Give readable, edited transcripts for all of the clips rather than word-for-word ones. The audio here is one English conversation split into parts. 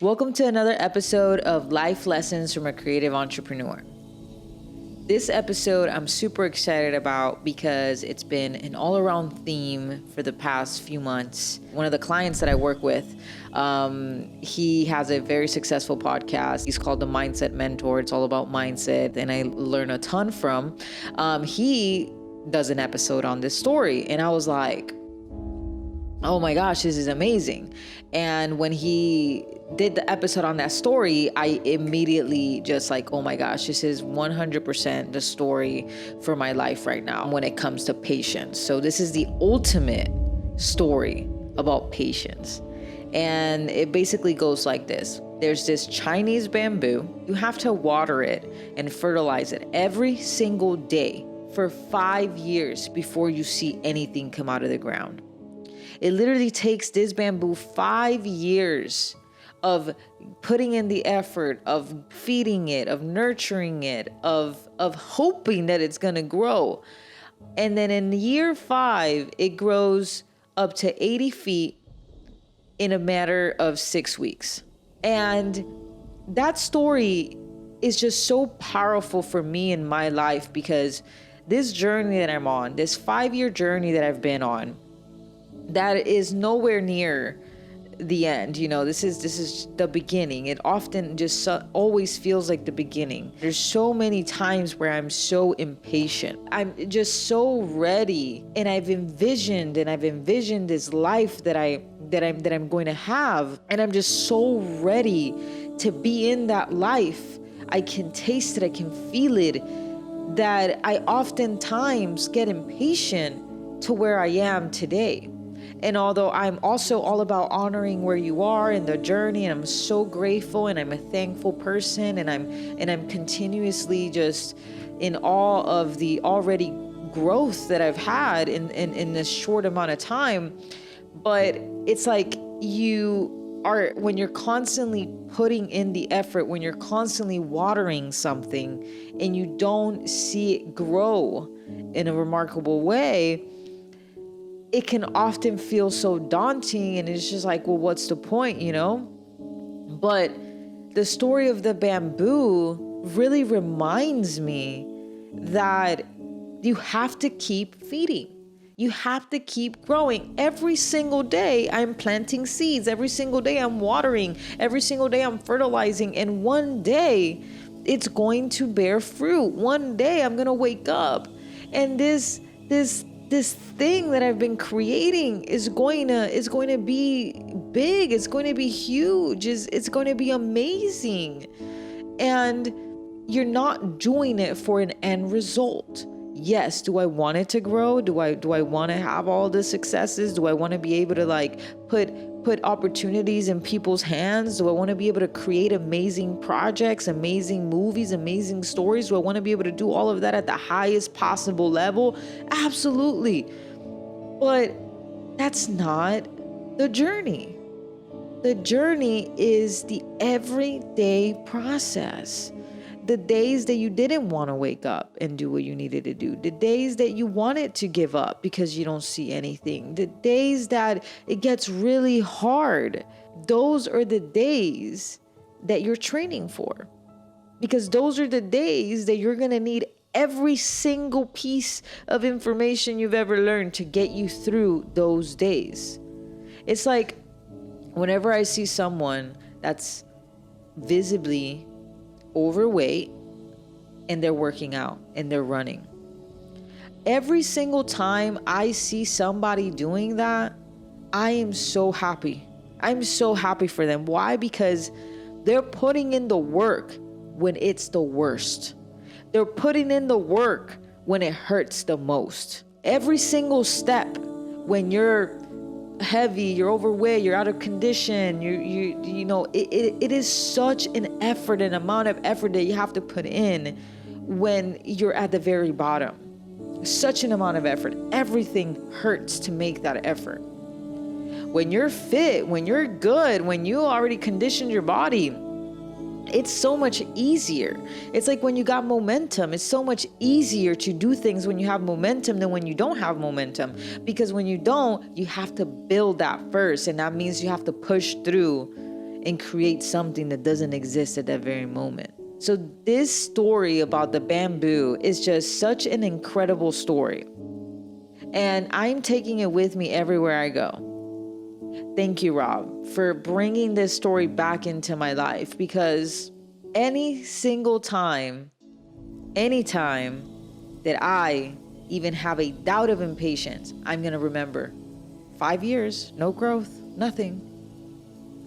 Welcome to another episode of Life Lessons from a Creative Entrepreneur. This episode I'm super excited about because it's been an all-around theme for the past few months. One of the clients that I work with, he has a very successful podcast. He's called The Mindset Mentor. It's all about mindset, and I learn a ton from. He does an episode on this story, and I was like, oh my gosh, this is amazing. And when he did the episode on that story, I immediately just like, oh my gosh, this is 100% the story for my life right now when it comes to patience. So this is the ultimate story about patience. And it basically goes like this. There's this Chinese bamboo. You have to water it and fertilize it every single day for 5 years before you see anything come out of the ground. It literally takes this bamboo 5 years of putting in the effort, of feeding it, of nurturing it, of hoping that it's gonna grow. And then in year 5, it grows up to 80 feet in a matter of 6 weeks. And that story is just so powerful for me in my life because this journey that I'm on, this 5-year journey that I've been on, that is nowhere near the end. You know, this is the beginning. It often just always feels like the beginning. There's so many times where I'm so impatient. I'm just so ready, and I've envisioned this life that I'm going to have, and I'm just so ready to be in that life. I can taste it, I can feel it, that I oftentimes get impatient to where I am today. And although I'm also all about honoring where you are in the journey, and I'm so grateful, and I'm a thankful person, and I'm continuously just in awe of the already growth that I've had in this short amount of time. But it's like when you're constantly putting in the effort, when you're constantly watering something and you don't see it grow in a remarkable way, it can often feel so daunting, and it's just like, well, what's the point, you know? But the story of the bamboo really reminds me that you have to keep feeding. You have to keep growing. Every single day I'm planting seeds. Every single day I'm watering. Every single day I'm fertilizing. And one day it's going to bear fruit. One day I'm going to wake up, and this thing that I've been creating is going to be big. It's going to be huge. It's going to be amazing. And you're not doing it for an end result. Yes, do I want it to grow? Do I want to have all the successes? Do I want to be able to like put opportunities in people's hands? Do I want to be able to create amazing projects, amazing movies, amazing stories? Do I want to be able to do all of that at the highest possible level? Absolutely. But that's not the journey. The journey is the everyday process. The days that you didn't want to wake up and do what you needed to do. The days that you wanted to give up because you don't see anything. The days that it gets really hard. Those are the days that you're training for. Because those are the days that you're going to need every single piece of information you've ever learned to get you through those days. It's like whenever I see someone that's visibly overweight and they're working out and they're running, every single time I see somebody doing that, I am so happy. I'm so happy for them. Why? Because they're putting in the work when it's the worst. They're putting in the work when it hurts the most. Every single step when you're heavy, you're overweight, you're out of condition, you know, it is such an effort, an amount of effort that you have to put in when you're at the very bottom. Such an amount of effort. Everything hurts to make that effort. When you're fit, when you're good, when you already conditioned your body, it's so much easier. It's like when you got momentum, it's so much easier to do things when you have momentum than when you don't have momentum. Because when you don't, you have to build that first. And that means you have to push through and create something that doesn't exist at that very moment. So this story about the bamboo is just such an incredible story. And I'm taking it with me everywhere I go. Thank you, Rob, for bringing this story back into my life, because anytime that I even have a doubt of impatience, I'm going to remember 5 years, no growth, nothing.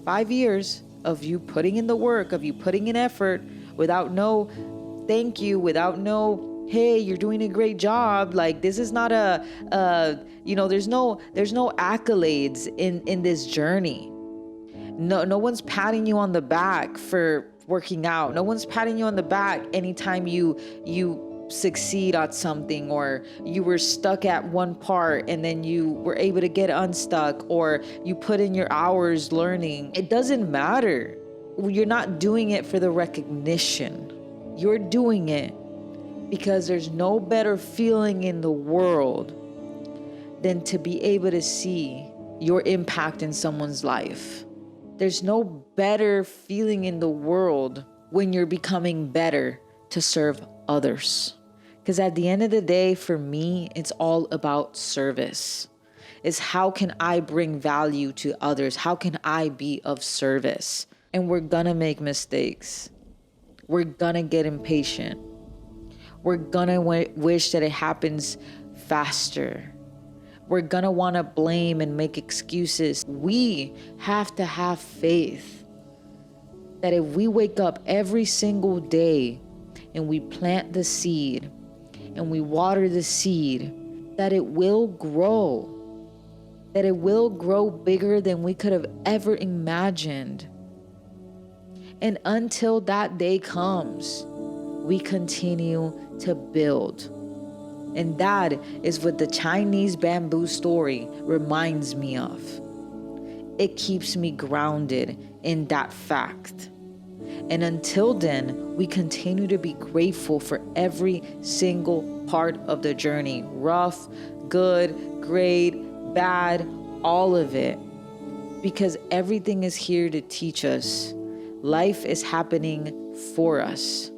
5 years of you putting in the work, of you putting in effort without no thank you, without no, hey, you're doing a great job. Like, this is not there's no accolades in this journey. No one's patting you on the back for working out. No one's patting you on the back anytime you succeed at something, or you were stuck at one part and then you were able to get unstuck, or you put in your hours learning. It doesn't matter. You're not doing it for the recognition. You're doing it because there's no better feeling in the world than to be able to see your impact in someone's life. There's no better feeling in the world when you're becoming better to serve others. Because at the end of the day, for me, it's all about service. It's how can I bring value to others? How can I be of service? And we're gonna make mistakes. We're gonna get impatient. We're gonna wish that it happens faster. We're gonna wanna blame and make excuses. We have to have faith that if we wake up every single day and we plant the seed and we water the seed, that it will grow. That it will grow bigger than we could have ever imagined. And until that day comes, we continue to build. And that is what the Chinese bamboo story reminds me of. It keeps me grounded in that fact. And until then, we continue to be grateful for every single part of the journey. Rough, good, great, bad, all of it. Because everything is here to teach us. Life is happening for us.